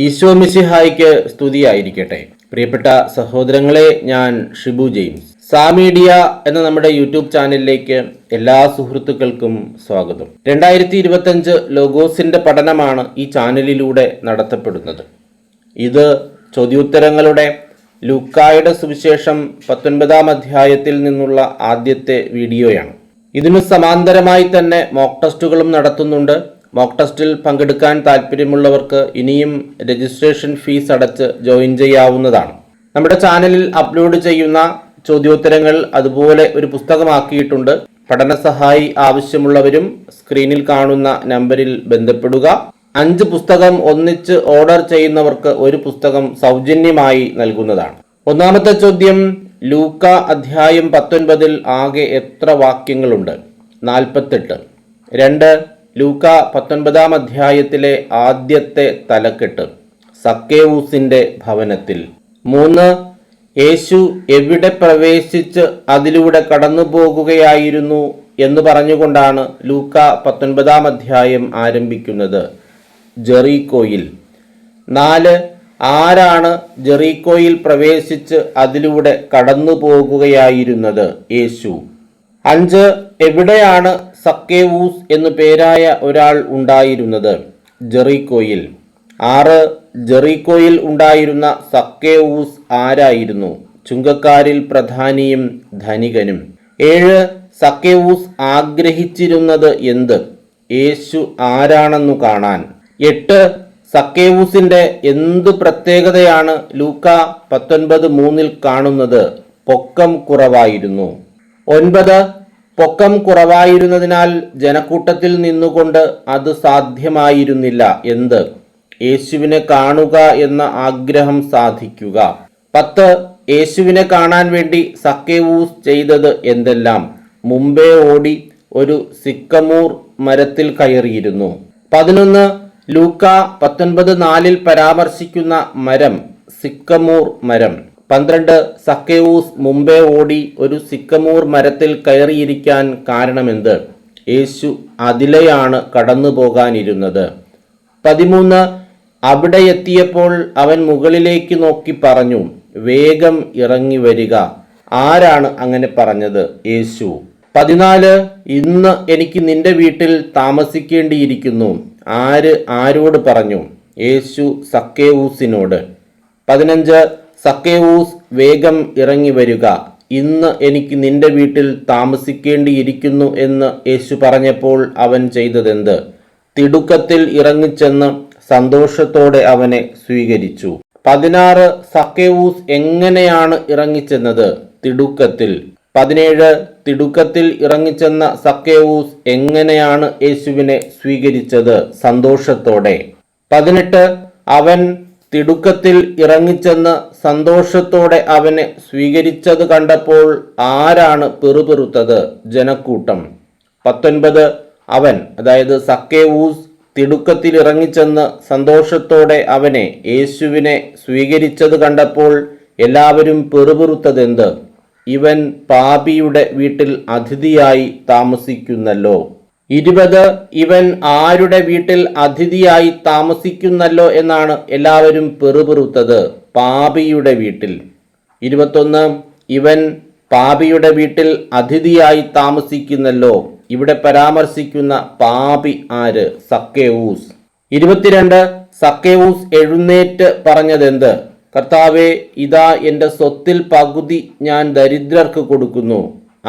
ഈശോ മിശിഹായ്ക്ക് സ്തുതിയായിരിക്കട്ടെ. പ്രിയപ്പെട്ട സഹോദരങ്ങളെ, ഞാൻ ഷിബു ജെയിംസ്. സാമീഡിയ എന്ന നമ്മുടെ യൂട്യൂബ് ചാനലിലേക്ക് എല്ലാ സുഹൃത്തുക്കൾക്കും സ്വാഗതം. 2025 ലോഗോസിന്റെ പഠനമാണ് ഈ ചാനലിലൂടെ നടത്തപ്പെടുന്നത്. ഇത് ചോദ്യോത്തരങ്ങളുടെ ലൂക്കായുടെ സുവിശേഷം 19 അധ്യായത്തിൽ നിന്നുള്ള ആദ്യത്തെ വീഡിയോയാണ്. ഇതിനു സമാന്തരമായി തന്നെ മോക്ക് ടെസ്റ്റുകളും നടത്തുന്നുണ്ട്. മോക്ക് ടെസ്റ്റിൽ പങ്കെടുക്കാൻ താല്പര്യമുള്ളവർക്ക് ഇനിയും രജിസ്ട്രേഷൻ ഫീസ് അടച്ച് ജോയിൻ ചെയ്യാവുന്നതാണ്. നമ്മുടെ ചാനലിൽ അപ്ലോഡ് ചെയ്യുന്ന ചോദ്യോത്തരങ്ങൾ അതുപോലെ ഒരു പുസ്തകമാക്കിയിട്ടുണ്ട്. പഠന സഹായി ആവശ്യമുള്ളവരും സ്ക്രീനിൽ കാണുന്ന നമ്പറിൽ ബന്ധപ്പെടുക. 5 പുസ്തകം ഒന്നിച്ച് ഓർഡർ ചെയ്യുന്നവർക്ക് ഒരു പുസ്തകം സൗജന്യമായി നൽകുന്നതാണ്. ഒന്നാമത്തെ ചോദ്യം, ലൂക്ക അധ്യായം 19 ആകെ എത്ര വാക്യങ്ങളുണ്ട്? 48. 2. ലൂക്ക 19 അധ്യായത്തിലെ ആദ്യത്തെ തലക്കെട്ട് സക്കേവൂസിന്റെ ഭവനത്തിൽ. 3. യേശു എവിടെ പ്രവേശിച്ച് അതിലൂടെ കടന്നു പോകുകയായിരുന്നു എന്ന് പറഞ്ഞുകൊണ്ടാണ് ലൂക്ക 19 അധ്യായം ആരംഭിക്കുന്നത്? ജെറീക്കോയിൽ. 4. ആരാണ് ജെറീക്കോയിൽ പ്രവേശിച്ച് അതിലൂടെ കടന്നു പോകുകയായിരുന്നത്? യേശു. 5. എവിടെയാണ് സക്കേവൂസ് എന്നു പേരായ ഒരാൾ ഉണ്ടായിരുന്നത്? ജെറീക്കോയിൽ. 6. ജെറീക്കോയിൽ ഉണ്ടായിരുന്ന സക്കേവൂസ് ആരായിരുന്നു? ചുങ്കക്കാരിൽ പ്രധാനിയും ധനികനും. 7. സക്കേവൂസ് ആഗ്രഹിച്ചിരുന്നത് എന്ത്? യേശു ആരാണെന്നു കാണാൻ. 8. സക്കേവൂസിന്റെ എന്തു പ്രത്യേകതയാണ് ലൂക്ക 19:3 കാണുന്നത്? പൊക്കം കുറവായിരുന്നു. 9. പൊക്കം കുറവായിരുന്നതിനാൽ ജനക്കൂട്ടത്തിൽ നിന്നുകൊണ്ട് അത് സാധ്യമായിരുന്നില്ല. എന്ത്? യേശുവിനെ കാണുക എന്ന ആഗ്രഹം സാധിക്കുക. 10. യേശുവിനെ കാണാൻ വേണ്ടി സക്കേവൂസ് ചെയ്തത് എന്തെല്ലാം? മുമ്പേ ഓടി ഒരു സിക്കമൂർ മരത്തിൽ കയറിയിരുന്നു. 11. ലൂക്ക 19:4 പരാമർശിക്കുന്ന മരം സിക്കമൂർ മരം. 12. സക്കേവൂസ് മുമ്പേ ഓടി ഒരു സിക്കമൂർ മരത്തിൽ കയറിയിരിക്കാൻ കാരണമെന്ത്? യേശു അതിലെയാണ് കടന്നു പോകാനിരുന്നത്. 13. അവിടെ എത്തിയപ്പോൾ അവൻ മുകളിലേക്ക് നോക്കി പറഞ്ഞു, വേഗം ഇറങ്ങി വരിക. ആരാണ് അങ്ങനെ പറഞ്ഞത്? യേശു. 14. ഇന്ന് എനിക്ക് നിന്റെ വീട്ടിൽ താമസിക്കേണ്ടിയിരിക്കുന്നു. ആര് ആരോട് പറഞ്ഞു? യേശു സക്കേവൂസിനോട്. 15. സക്കേവൂസ് വേഗം ഇറങ്ങി വരിക. ഇന്ന് എനിക്ക് നിന്റെ വീട്ടിൽ താമസിക്കേണ്ടിയിരിക്കുന്നു എന്ന് യേശു പറഞ്ഞപ്പോൾ അവൻ ചെയ്തതെന്ത്? തിടുക്കത്തിൽ ഇറങ്ങിച്ചെന്ന് സന്തോഷത്തോടെ അവനെ സ്വീകരിച്ചു. 16. സക്കേവൂസ് എങ്ങനെയാണ് ഇറങ്ങിച്ചെന്നത്? തിടുക്കത്തിൽ. 17. തിടുക്കത്തിൽ ഇറങ്ങിച്ചെന്ന സക്കേവൂസ് എങ്ങനെയാണ് യേശുവിനെ സ്വീകരിച്ചത്? സന്തോഷത്തോടെ. 18. അവൻ തിടുക്കത്തിൽ ഇറങ്ങിച്ചെന്ന് സന്തോഷത്തോടെ അവനെ സ്വീകരിച്ചത് കണ്ടപ്പോൾ ആരാണ് പിറുപിറുത്തത്? ജനക്കൂട്ടം. 19. അവൻ, അതായത് സക്കേവൂസ്, തിടുക്കത്തിൽ ഇറങ്ങിച്ചെന്ന് സന്തോഷത്തോടെ അവനെ, യേശുവിനെ സ്വീകരിച്ചത് കണ്ടപ്പോൾ എല്ലാവരും പിറുപിറുത്തതെന്ത്? ഇവൻ പാപിയുടെ വീട്ടിൽ അതിഥിയായി താമസിക്കുന്നല്ലോ. 20. ഇവൻ ആരുടെ വീട്ടിൽ അതിഥിയായി താമസിക്കുന്നല്ലോ എന്നാണ് എല്ലാവരും പിറുപിറുത്തത്? പാപിയുടെ വീട്ടിൽ. 21. ഇവൻ പാപിയുടെ വീട്ടിൽ അതിഥിയായി താമസിക്കുന്നല്ലോ. ഇവിടെ പരാമർശിക്കുന്ന പാപി ആര്? സക്കേവൂസ്. 22. സക്കേവൂസ് എഴുന്നേറ്റ് പറഞ്ഞതെന്ത്? കർത്താവേ, ഇതാ എൻ്റെ സ്വത്തിൽ പകുതി ഞാൻ ദരിദ്രർക്ക് കൊടുക്കുന്നു.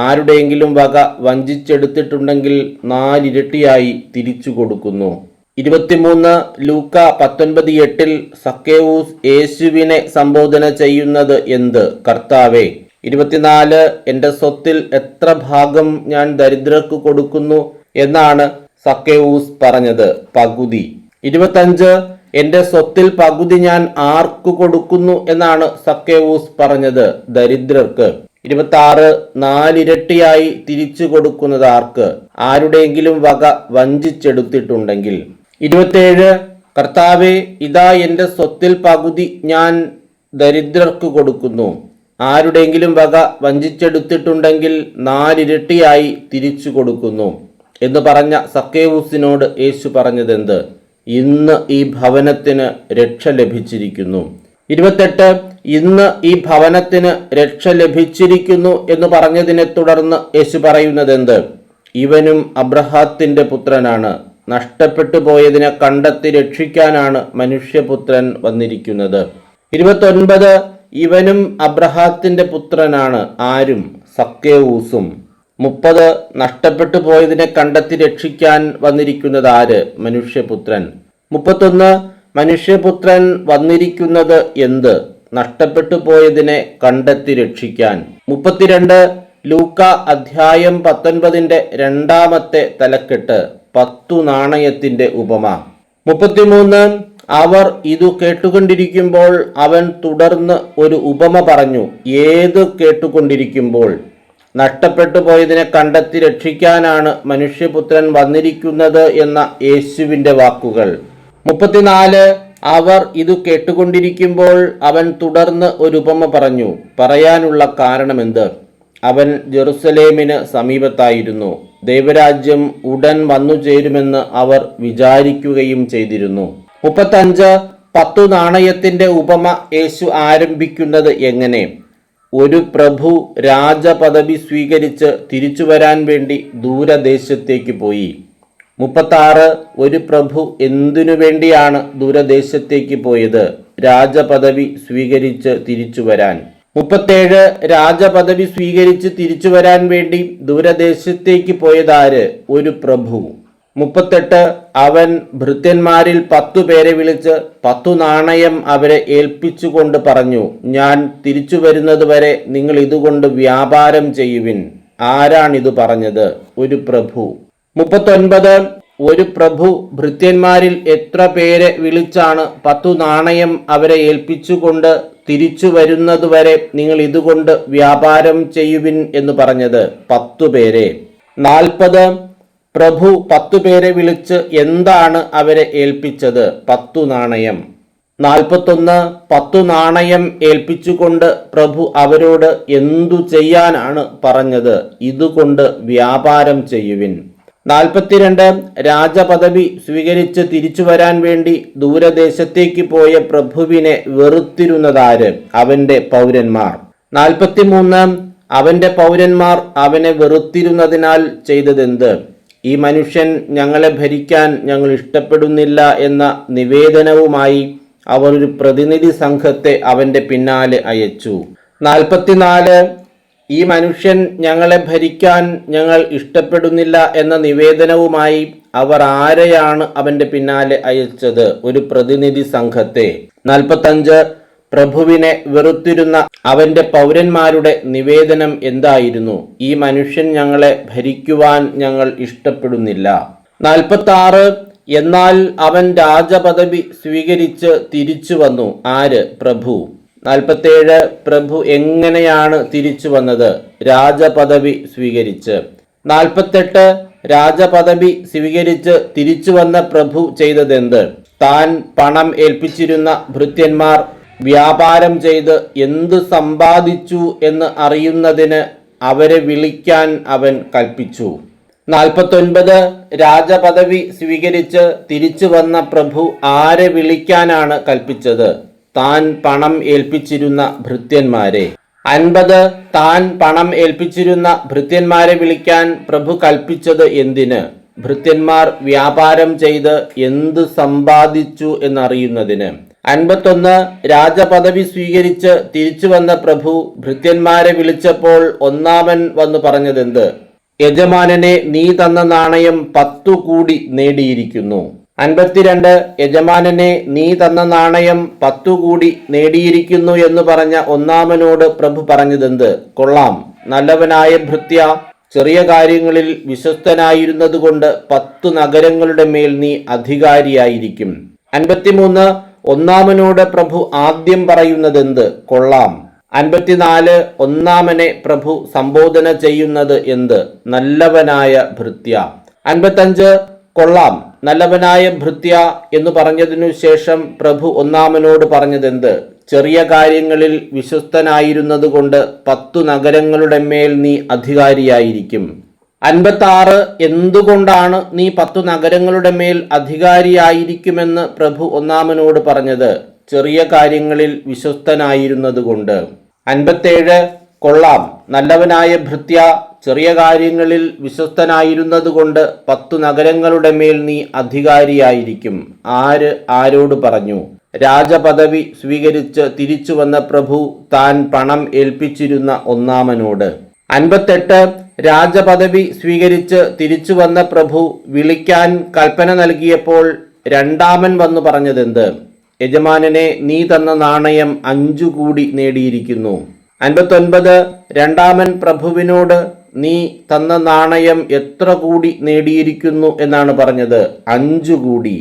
ആരുടെയെങ്കിലും വക വഞ്ചിച്ചെടുത്തിട്ടുണ്ടെങ്കിൽ 4 ഇരട്ടിയായി തിരിച്ചു കൊടുക്കുന്നു. 23. ലൂക്ക 19:8 സക്കേവൂസ് യേശുവിനെ സംബോധന ചെയ്യുന്നത് എന്ത്? കർത്താവേ. 24. എൻ്റെ സ്വത്തിൽ എത്ര ഭാഗം ഞാൻ ദരിദ്രർക്ക് കൊടുക്കുന്നു എന്നാണ് സക്കേവൂസ് പറഞ്ഞത്? പകുതി. 25. എൻ്റെ സ്വത്തിൽ പകുതി ഞാൻ ആർക്ക് കൊടുക്കുന്നു എന്നാണ് സക്കേവൂസ് പറഞ്ഞത്? ദരിദ്രർക്ക്. 26. 4 ഇരട്ടിയായി തിരിച്ചു കൊടുക്കുന്നത് ആർക്ക്? ആരുടെയെങ്കിലും വക വഞ്ചിച്ചെടുത്തിട്ടുണ്ടെങ്കിൽ. 27. കർത്താവേ, ഇതാ എൻ്റെ സ്വത്തിൽ പകുതി ഞാൻ ദരിദ്രർക്ക് കൊടുക്കുന്നു. ആരുടെയെങ്കിലും വക വഞ്ചിച്ചെടുത്തിട്ടുണ്ടെങ്കിൽ 4 ഇരട്ടിയായി തിരിച്ചു കൊടുക്കുന്നു എന്ന് പറഞ്ഞ സക്കേവൂസിനോട് യേശു പറഞ്ഞതെന്ത്? ഇന്ന് ഈ ഭവനത്തിന് രക്ഷ ലഭിച്ചിരിക്കുന്നു. 28 ഇന്ന് ഈ ഭവനത്തിന് രക്ഷ ലഭിച്ചിരിക്കുന്നു എന്ന് പറഞ്ഞതിനെ തുടർന്ന് യേശു പറയുന്നത് എന്ത്? ഇവനും അബ്രഹാത്തിന്റെ പുത്രനാണ്. നഷ്ടപ്പെട്ടു പോയതിനെ കണ്ടെത്തി രക്ഷിക്കാനാണ് മനുഷ്യപുത്രൻ വന്നിരിക്കുന്നത്. 29 ഇവനും അബ്രഹാത്തിന്റെ പുത്രനാണ്. ആരും? സക്കേവൂസും. 30 നഷ്ടപ്പെട്ടു പോയതിനെ കണ്ടെത്തി രക്ഷിക്കാൻ വന്നിരിക്കുന്നത് ആര്? മനുഷ്യപുത്രൻ. 31 മനുഷ്യപുത്രൻ വന്നിരിക്കുന്നത് എന്ത്? നഷ്ടപ്പെട്ടു പോയതിനെ കണ്ടെത്തി രക്ഷിക്കാൻ. 32 ലൂക്ക അധ്യായം 19 രണ്ടാമത്തെ തലക്കെട്ട് 10 നാണയത്തിന്റെ ഉപമ. 33 അവർ ഇതു കേട്ടുകൊണ്ടിരിക്കുമ്പോൾ അവൻ തുടർന്ന് ഒരു ഉപമ പറഞ്ഞു. ഏത് കേട്ടുകൊണ്ടിരിക്കുമ്പോൾ? നഷ്ടപ്പെട്ടു പോയതിനെ കണ്ടെത്തി രക്ഷിക്കാനാണ് മനുഷ്യപുത്രൻ വന്നിരിക്കുന്നത് എന്ന യേശുവിൻ്റെ വാക്കുകൾ. 34 അവർ ഇതു കേട്ടുകൊണ്ടിരിക്കുമ്പോൾ അവൻ തുടർന്ന് ഒരു ഉപമ പറഞ്ഞു. പറയാനുള്ള കാരണമെന്ത്? അവൻ ജെറുസലേമിന് സമീപത്തായിരുന്നു. ദൈവരാജ്യം ഉടൻ വന്നു ചേരുമെന്ന് അവർ വിചാരിക്കുകയും ചെയ്തിരുന്നു. 35 10 നാണയത്തിന്റെ ഉപമ യേശു ആരംഭിക്കുന്നത് എങ്ങനെ? ഒരു പ്രഭു രാജപദവി സ്വീകരിച്ച് തിരിച്ചു വരാൻ വേണ്ടി ദൂരദേശത്തേക്ക് പോയി. 36 ഒരു പ്രഭു എന്തിനു വേണ്ടിയാണ് ദൂരദേശത്തേക്ക് പോയത്? രാജപദവി സ്വീകരിച്ച് തിരിച്ചു വരാൻ. 37 രാജപദവി സ്വീകരിച്ച് തിരിച്ചു വരാൻ വേണ്ടി ദൂരദേശത്തേക്ക് പോയതാര്? ഒരു പ്രഭു. 38 അവൻ ഭൃത്യന്മാരിൽ 10 പേരെ വിളിച്ച് 10 നാണയം അവരെ ഏൽപ്പിച്ചുകൊണ്ട് പറഞ്ഞു, ഞാൻ തിരിച്ചു വരുന്നത് വരെ നിങ്ങൾ ഇതുകൊണ്ട് വ്യാപാരം ചെയ്യുവിൻ. ആരാണിത് പറഞ്ഞത്? ഒരു പ്രഭു. 39 ഒരു പ്രഭു ഭൃത്യന്മാരിൽ എത്ര പേരെ വിളിച്ചാണ് 10 നാണയം അവരെ ഏൽപ്പിച്ചുകൊണ്ട് തിരിച്ചു വരുന്നതുവരെ നിങ്ങൾ ഇതുകൊണ്ട് വ്യാപാരം ചെയ്യുവിൻ എന്ന് പറഞ്ഞത്? 10 പേരെ. 40 പ്രഭു 10 പേരെ വിളിച്ച് എന്താണ് അവരെ ഏൽപ്പിച്ചത്? 10 നാണയം. 41 10 നാണയം ഏൽപ്പിച്ചുകൊണ്ട് പ്രഭു അവരോട് എന്തു ചെയ്യാനാണ് പറഞ്ഞത്? ഇതുകൊണ്ട് വ്യാപാരം ചെയ്യുവിൻ. 42 രാജപദവി സ്വീകരിച്ച് തിരിച്ചു വരാൻ വേണ്ടി ദൂരദേശത്തേക്ക് പോയ പ്രഭുവിനെ വെറുത്തിരുന്നതാര്? അവന്റെ പൗരന്മാർ. 43 അവന്റെ പൗരന്മാർ അവനെ വെറുത്തിരുന്നതിനാൽ ചെയ്തതെന്ത്? ഈ മനുഷ്യൻ ഞങ്ങളെ ഭരിക്കാൻ ഞങ്ങൾ ഇഷ്ടപ്പെടുന്നില്ല എന്ന നിവേദനവുമായി അവർ ഒരു പ്രതിനിധി സംഘത്തെ അവന്റെ പിന്നാലെ അയച്ചു. 44 ഈ മനുഷ്യൻ ഞങ്ങളെ ഭരിക്കാൻ ഞങ്ങൾ ഇഷ്ടപ്പെടുന്നില്ല എന്ന നിവേദനവുമായി അവർ ആരെയാണ് അവന്റെ പിന്നാലെ അയച്ചത്? ഒരു പ്രതിനിധി സംഘത്തെ. 45 പ്രഭുവിനെ വെറുത്തിരുന്ന അവന്റെ പൗരന്മാരുടെ നിവേദനം എന്തായിരുന്നു? ഈ മനുഷ്യൻ ഞങ്ങളെ ഭരിക്കുവാൻ ഞങ്ങൾ ഇഷ്ടപ്പെടുന്നില്ല. 46 എന്നാൽ അവൻ രാജപദവി സ്വീകരിച്ച് തിരിച്ചു വന്നു. ആര്? പ്രഭു. 47 പ്രഭു എങ്ങനെയാണ് തിരിച്ചു വന്നത്? രാജപദവി സ്വീകരിച്ച്. 48 രാജപദവി സ്വീകരിച്ച് തിരിച്ചു വന്ന പ്രഭു ചെയ്തതെന്ത്? താൻ പണം ഏൽപ്പിച്ചിരുന്ന ഭൃത്യന്മാർ വ്യാപാരം ചെയ്ത് എന്തു സമ്പാദിച്ചു എന്ന് അറിയുന്നതിന് അവരെ വിളിക്കാൻ അവൻ കൽപ്പിച്ചു. 49 രാജപദവി സ്വീകരിച്ച് തിരിച്ചു വന്ന പ്രഭു ആരെ വിളിക്കാനാണ് കൽപ്പിച്ചത്? താൻ പണം ഏൽപ്പിച്ചിരുന്ന ഭൃത്യന്മാരെ. 50 താൻ പണം ഏൽപ്പിച്ചിരുന്ന ഭൃത്യന്മാരെ വിളിക്കാൻ പ്രഭു കൽപ്പിച്ചത് എന്തിന്? ഭൃത്യന്മാർ വ്യാപാരം ചെയ്ത് എന്ത് സമ്പാദിച്ചു എന്നറിയുന്നതിന്. 51 രാജപദവി സ്വീകരിച്ച് തിരിച്ചു വന്ന പ്രഭു ഭൃത്യന്മാരെ വിളിച്ചപ്പോൾ ഒന്നാമൻ വന്നു പറഞ്ഞതെന്ത്? യജമാനനെ നീ തന്ന നാണയം 10 കൂടി നേടിയിരിക്കുന്നു. 52 യജമാനനെ നീ തന്ന നാണയം 10 കൂടി നേടിയിരിക്കുന്നു എന്ന് പറഞ്ഞ ഒന്നാമനോട് പ്രഭു പറഞ്ഞതെന്ത്? കൊള്ളാം, നല്ലവനായ ഭൃത്യ, ചെറിയ കാര്യങ്ങളിൽ വിശ്വസ്തനായിരുന്നതുകൊണ്ട് 10 നഗരങ്ങളുടെ മേൽ നീ അധികാരിയായിരിക്കും. 53 ഒന്നാമനോട് പ്രഭു ആദ്യം പറയുന്നതെന്ത്? കൊള്ളാം. 54 ഒന്നാമനെ പ്രഭു സംബോധന ചെയ്യുന്നത് എന്ത്? നല്ലവനായ ഭൃത്യ. 55 കൊള്ളാം, നല്ലവനായ ഭൃത്യ എന്ന് പറഞ്ഞതിനു ശേഷം പ്രഭു ഒന്നാമനോട് പറഞ്ഞതെന്ത്? ചെറിയ കാര്യങ്ങളിൽ വിശ്വസ്തനായിരുന്നതുകൊണ്ട് 10 നഗരങ്ങളുടെ മേൽ നീ അധികാരിയായിരിക്കും. 56 എന്തുകൊണ്ടാണ് നീ 10 നഗരങ്ങളുടെ മേൽ അധികാരിയായിരിക്കുമെന്ന് പ്രഭു ഒന്നാമനോട് പറഞ്ഞത്? ചെറിയ കാര്യങ്ങളിൽ വിശ്വസ്തനായിരുന്നതുകൊണ്ട്. 57 കൊള്ളാം, നല്ലവനായ ഭൃത്യ, ചെറിയ കാര്യങ്ങളിൽ വിശ്വസ്തനായിരുന്നതുകൊണ്ട് 10 നഗരങ്ങളുടെ മേൽ നീ അധികാരിയായിരിക്കും. ആര് ആരോട് പറഞ്ഞു? രാജപദവി സ്വീകരിച്ച് തിരിച്ചു വന്ന പ്രഭു താൻ പണം ഏൽപ്പിച്ചിരുന്ന ഒന്നാമനോട്. 58 രാജപദവി സ്വീകരിച്ച് തിരിച്ചു വന്ന പ്രഭു വിളിക്കാൻ കൽപ്പന നൽകിയപ്പോൾ രണ്ടാമൻ വന്നു പറഞ്ഞതെന്ത്? യജമാനനെ, നീ തന്ന നാണയം 5 കൂടി നേടിയിരിക്കുന്നു. 59 രണ്ടാമൻ പ്രഭുവിനോട് നീ തന്ന നാണയം എത്ര കൂടി നേടിയിരിക്കുന്നു എന്നാണ് പറഞ്ഞത്? 5 കൂടി.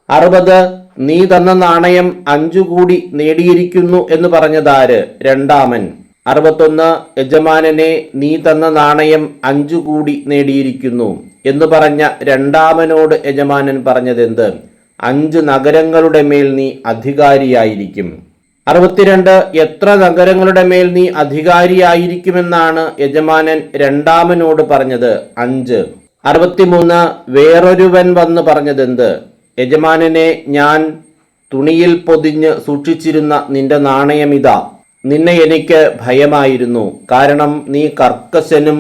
60 നീ തന്ന നാണയം 5 കൂടി നേടിയിരിക്കുന്നു എന്ന് പറഞ്ഞതാര്? രണ്ടാമൻ. 61 യജമാനനെ, നീ തന്ന നാണയം 5 കൂടി നേടിയിരിക്കുന്നു എന്ന് പറഞ്ഞ രണ്ടാമനോട് യജമാനൻ പറഞ്ഞതെന്ത്? 5 നഗരങ്ങളുടെ മേൽ നീ അധികാരിയായിരിക്കും. 62 എത്ര നഗരങ്ങളുടെ മേൽ നീ അധികാരിയായിരിക്കുമെന്നാണ് യജമാനൻ രണ്ടാമനോട് പറഞ്ഞത്? 5. 63 വേറൊരുവൻ വന്ന് പറഞ്ഞതെന്ത്? യജമാനനെ, ഞാൻ തുണിയിൽ പൊതിഞ്ഞ് സൂക്ഷിച്ചിരുന്ന നിന്റെ നാണയം ഇതാ. നിന്നെ എനിക്ക് ഭയമായിരുന്നു, കാരണം നീ കർക്കശനും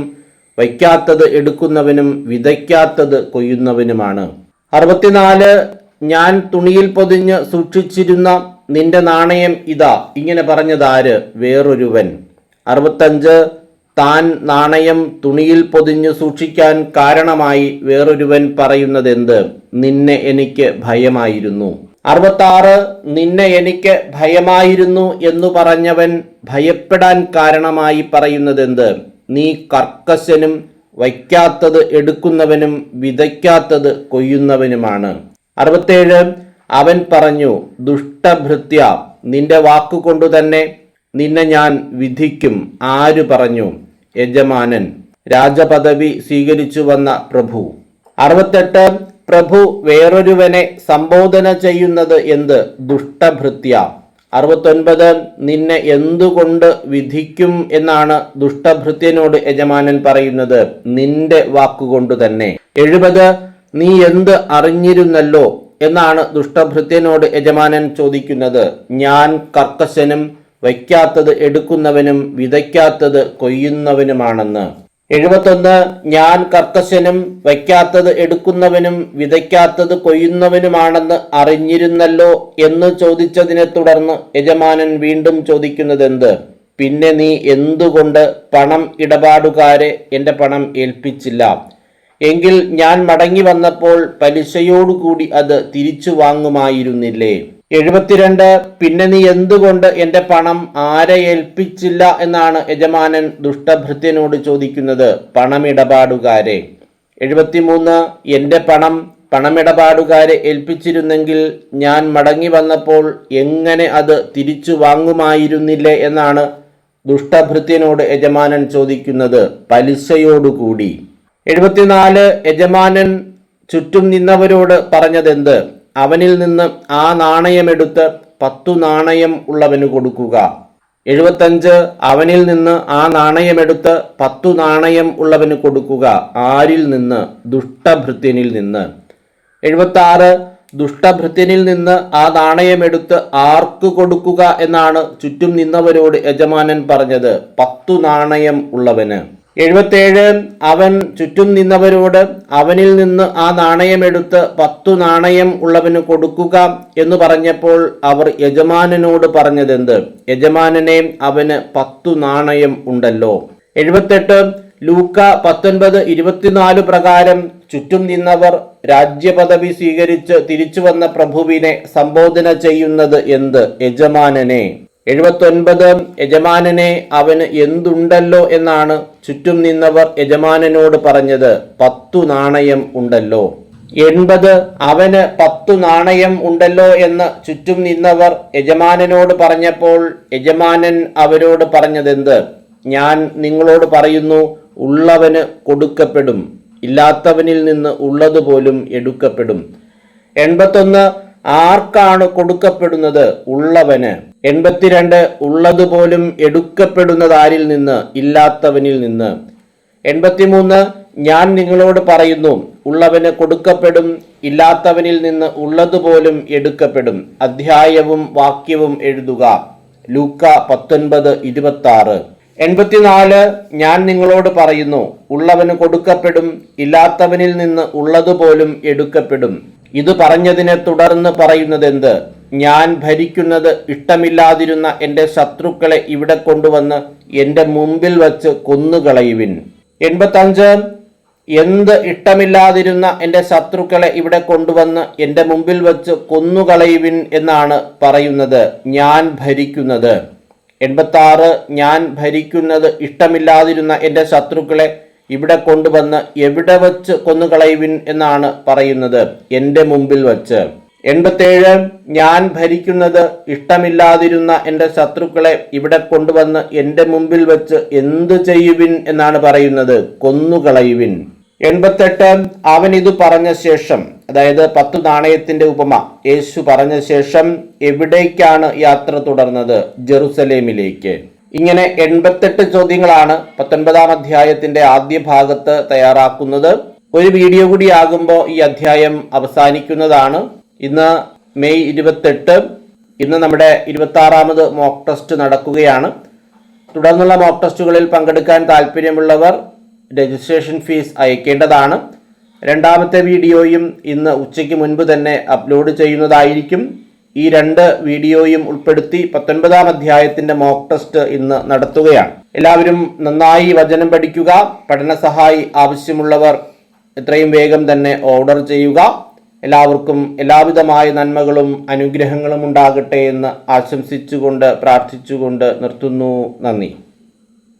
വയ്ക്കാത്തത് എടുക്കുന്നവനും വിതയ്ക്കാത്തത് കൊയ്യുന്നവനുമാണ്. 64 ഞാൻ തുണിയിൽ പൊതിഞ്ഞ് സൂക്ഷിച്ചിരുന്ന നിന്റെ നാണയം ഇതാ. ഇങ്ങനെ പറഞ്ഞതാര്? വേറൊരുവൻ. 65 താൻ നാണയം തുണിയിൽ പൊതിഞ്ഞു സൂക്ഷിക്കാൻ കാരണമായി വേറൊരുവൻ പറയുന്നതെന്ത്? നിന്നെ എനിക്ക് ഭയമായിരുന്നു. 66 നിന്നെ എനിക്ക് ഭയമായിരുന്നു എന്നു പറഞ്ഞവൻ ഭയപ്പെടാൻ കാരണമായി പറയുന്നതെന്ത്? നീ കർക്കശനും വയ്ക്കാത്തത് എടുക്കുന്നവനും വിതയ്ക്കാത്തത് കൊയ്യുന്നവനുമാണ്. 67 അവൻ പറഞ്ഞു, ദുഷ്ടഭൃത്യ, നിന്റെ വാക്കുകൊണ്ടു തന്നെ നിന്നെ ഞാൻ വിധിക്കും. ആര് പറഞ്ഞു? യജമാനൻ, രാജപദവി സ്വീകരിച്ചു വന്ന പ്രഭു. 68 പ്രഭു വേറൊരുവനെ സംബോധന ചെയ്യുന്നത് എന്ത്? ദുഷ്ടഭൃത്യ. 69 നിന്നെ എന്തുകൊണ്ട് വിധിക്കും എന്നാണ് ദുഷ്ടഭൃത്യനോട് യജമാനൻ പറയുന്നത്? നിന്റെ വാക്കുകൊണ്ടു തന്നെ. 70 നീ എന്ത് അറിഞ്ഞിരുന്നല്ലോ എന്നാണ് ദുഷ്ടഭൃത്യനോട് യജമാനൻ ചോദിക്കുന്നത്? ഞാൻ കർക്കശനും വയ്ക്കാത്തത് എടുക്കുന്നവനും വിതയ്ക്കാത്തത് കൊയ്യുന്നവനുമാണെന്ന്. 71 ഞാൻ കർക്കശനും വയ്ക്കാത്തത് എടുക്കുന്നവനും വിതയ്ക്കാത്തത് കൊയ്യുന്നവനുമാണെന്ന് അറിഞ്ഞിരുന്നല്ലോ എന്ന് ചോദിച്ചതിനെ തുടർന്ന് യജമാനൻ വീണ്ടും ചോദിക്കുന്നതെന്ത്? പിന്നെ നീ എന്തുകൊണ്ട് പണം ഇടപാടുകാരെ എൻ്റെ പണം ഏൽപ്പിച്ചില്ല? എങ്കിൽ ഞാൻ മടങ്ങി വന്നപ്പോൾ പലിശയോടുകൂടി അത് തിരിച്ചു വാങ്ങുമായിരുന്നില്ലേ? 72 പിന്നെ നീ എന്തുകൊണ്ട് എൻ്റെ പണം ആരെ ഏൽപ്പിച്ചില്ല എന്നാണ് യജമാനൻ ദുഷ്ടഭൃത്യനോട് ചോദിക്കുന്നത്? പണമിടപാടുകാരെ. 73 എൻ്റെ പണമിടപാടുകാരെ ഏൽപ്പിച്ചിരുന്നെങ്കിൽ ഞാൻ മടങ്ങി വന്നപ്പോൾ എങ്ങനെ അത് തിരിച്ചു വാങ്ങുമായിരുന്നില്ലേ എന്നാണ് ദുഷ്ടഭൃത്യനോട് യജമാനൻ ചോദിക്കുന്നത്? പലിശയോടുകൂടി. 74 യജമാനൻ ചുറ്റും നിന്നവരോട് പറഞ്ഞതെന്ത്? അവനിൽ നിന്ന് ആ നാണയമെടുത്ത് 10 നാണയം ഉള്ളവന് കൊടുക്കുക. 75 അവനിൽ നിന്ന് ആ നാണയമെടുത്ത് 10 നാണയം ഉള്ളവന് കൊടുക്കുക. ആരിൽ നിന്ന്? ദുഷ്ടഭൃത്യനിൽ നിന്ന്. 76 ദുഷ്ടഭൃത്യനിൽ നിന്ന് ആ നാണയമെടുത്ത് ആർക്ക് കൊടുക്കുക എന്നാണ് ചുറ്റും നിന്നവരോട് യജമാനൻ പറഞ്ഞത്? 10 നാണയം ഉള്ളവന്. 77 അവൻ ചുറ്റും നിന്നവരോട് അവനിൽ നിന്ന് ആ നാണയമെടുത്ത് 10 നാണയം ഉള്ളവന് കൊടുക്കുക എന്ന് പറഞ്ഞപ്പോൾ അവർ യജമാനനോട് പറഞ്ഞതെന്ത്? യജമാനനെ, അവന് 10 നാണയം ഉണ്ടല്ലോ. 78 ലൂക്ക 19:24 പ്രകാരം ചുറ്റും നിന്നവർ രാജ്യപദവി സ്വീകരിച്ച് തിരിച്ചു വന്ന പ്രഭുവിനെ സംബോധന ചെയ്യുന്നത് എന്ത്? യജമാനനെ. 79 യജമാനനെ, അവന് എന്തുണ്ടല്ലോ എന്നാണ് ചുറ്റും നിന്നവർ യജമാനനോട് പറഞ്ഞത്? 10 നാണയം ഉണ്ടല്ലോ. 80 അവന് 10 നാണയം ഉണ്ടല്ലോ എന്ന് ചുറ്റും നിന്നവർ യജമാനനോട് പറഞ്ഞപ്പോൾ യജമാനൻ അവരോട് പറഞ്ഞതെന്ത്? ഞാൻ നിങ്ങളോട് പറയുന്നു, ഉള്ളവന് കൊടുക്കപ്പെടും, ഇല്ലാത്തവനിൽ നിന്ന് ഉള്ളതുപോലും എടുക്കപ്പെടും. 81 ആർക്കാണ് കൊടുക്കപ്പെടുന്നത്? ഉള്ളവന്. 82 ഉള്ളതുപോലും എടുക്കപ്പെടുന്നത് ആരിൽ നിന്ന്? ഇല്ലാത്തവനിൽ നിന്ന്. 83 ഞാൻ നിങ്ങളോട് പറയുന്നു, ഉള്ളവന് കൊടുക്കപ്പെടും, ഇല്ലാത്തവനിൽ നിന്ന് ഉള്ളതുപോലും എടുക്കപ്പെടും. അധ്യായവും വാക്യവും എഴുതുക. ലൂക്ക 19:26. 84. ഞാൻ നിങ്ങളോട് പറയുന്നു, ഉള്ളവന് കൊടുക്കപ്പെടും, ഇല്ലാത്തവനിൽ നിന്ന് ഉള്ളതുപോലും എടുക്കപ്പെടും. ഇത് പറഞ്ഞതിനെ തുടർന്ന് പറയുന്നതെന്ത്? ഞാൻ ഭരിക്കുന്നത് ഇഷ്ടമില്ലാതിരുന്ന എൻ്റെ ശത്രുക്കളെ ഇവിടെ കൊണ്ടുവന്ന് എൻ്റെ മുമ്പിൽ വച്ച് കൊന്നുകളയുവിൻ. 85. എന്ത് ഇഷ്ടമില്ലാതിരുന്ന എൻ്റെ ശത്രുക്കളെ ഇവിടെ കൊണ്ടുവന്ന് എൻ്റെ മുമ്പിൽ വച്ച് കൊന്നുകളയുവിൻ എന്നാണ് പറയുന്നത്, ഞാൻ ഭരിക്കുന്നത്. 86. ഞാൻ ഭരിക്കുന്നത് ഇഷ്ടമില്ലാതിരുന്ന എൻ്റെ ശത്രുക്കളെ ഇവിടെ കൊണ്ടുവന്ന് എവിടെ വച്ച് കൊന്നുകളയുവിൻ എന്നാണ് പറയുന്നത്, എൻ്റെ മുമ്പിൽ വച്ച്. 87. ഞാൻ ഭരിക്കുന്നത് ഇഷ്ടമില്ലാതിരുന്ന എൻ്റെ ശത്രുക്കളെ ഇവിടെ കൊണ്ടുവന്ന് എൻ്റെ മുമ്പിൽ വച്ച് എന്തു ചെയ്യുവിൻ എന്നാണ് പറയുന്നത്, കൊന്നുകളയുവിൻ. 88. അവൻ ഇത് പറഞ്ഞ ശേഷം, അതായത് 10 നാണയത്തിന്റെ ഉപമ യേശു പറഞ്ഞ ശേഷം എവിടേക്കാണ് യാത്ര തുടർന്നത്? ജെറുസലേമിലേക്ക്. ഇങ്ങനെ 88 ചോദ്യങ്ങളാണ് 19-ാം അധ്യായത്തിന്റെ ആദ്യ ഭാഗത്ത് തയ്യാറാക്കുന്നത്. ഒരു വീഡിയോ കൂടി ആകുമ്പോൾ ഈ അധ്യായം അവസാനിക്കുന്നതാണ്. ഇന്ന് മെയ് 28. ഇന്ന് നമ്മുടെ 26ാമത് മോക്ക് ടെസ്റ്റ് നടക്കുകയാണ്. തുടർന്നുള്ള മോക്ക് ടെസ്റ്റുകളിൽ പങ്കെടുക്കാൻ താല്പര്യമുള്ളവർ രജിസ്ട്രേഷൻ ഫീസ് അയക്കേണ്ടതാണ്. രണ്ടാമത്തെ വീഡിയോയും ഇന്ന് ഉച്ചയ്ക്ക് മുൻപ് തന്നെ അപ്ലോഡ് ചെയ്യുന്നതായിരിക്കും. ഈ 2 വീഡിയോയും ഉൾപ്പെടുത്തി 19-ാം അധ്യായത്തിന്റെ മോക്ക് ടെസ്റ്റ് ഇന്ന് നടത്തുകയാണ്. എല്ലാവരും നന്നായി വചനം പഠിക്കുക. പഠന സഹായി ആവശ്യമുള്ളവർ എത്രയും വേഗം തന്നെ ഓർഡർ ചെയ്യുക. എല്ലാവർക്കും എല്ലാവിധമായ നന്മകളും അനുഗ്രഹങ്ങളും ഉണ്ടാകട്ടെ എന്ന് ആശംസിച്ചുകൊണ്ട് പ്രാർത്ഥിച്ചുകൊണ്ട് നിർത്തുന്നു. നന്ദി.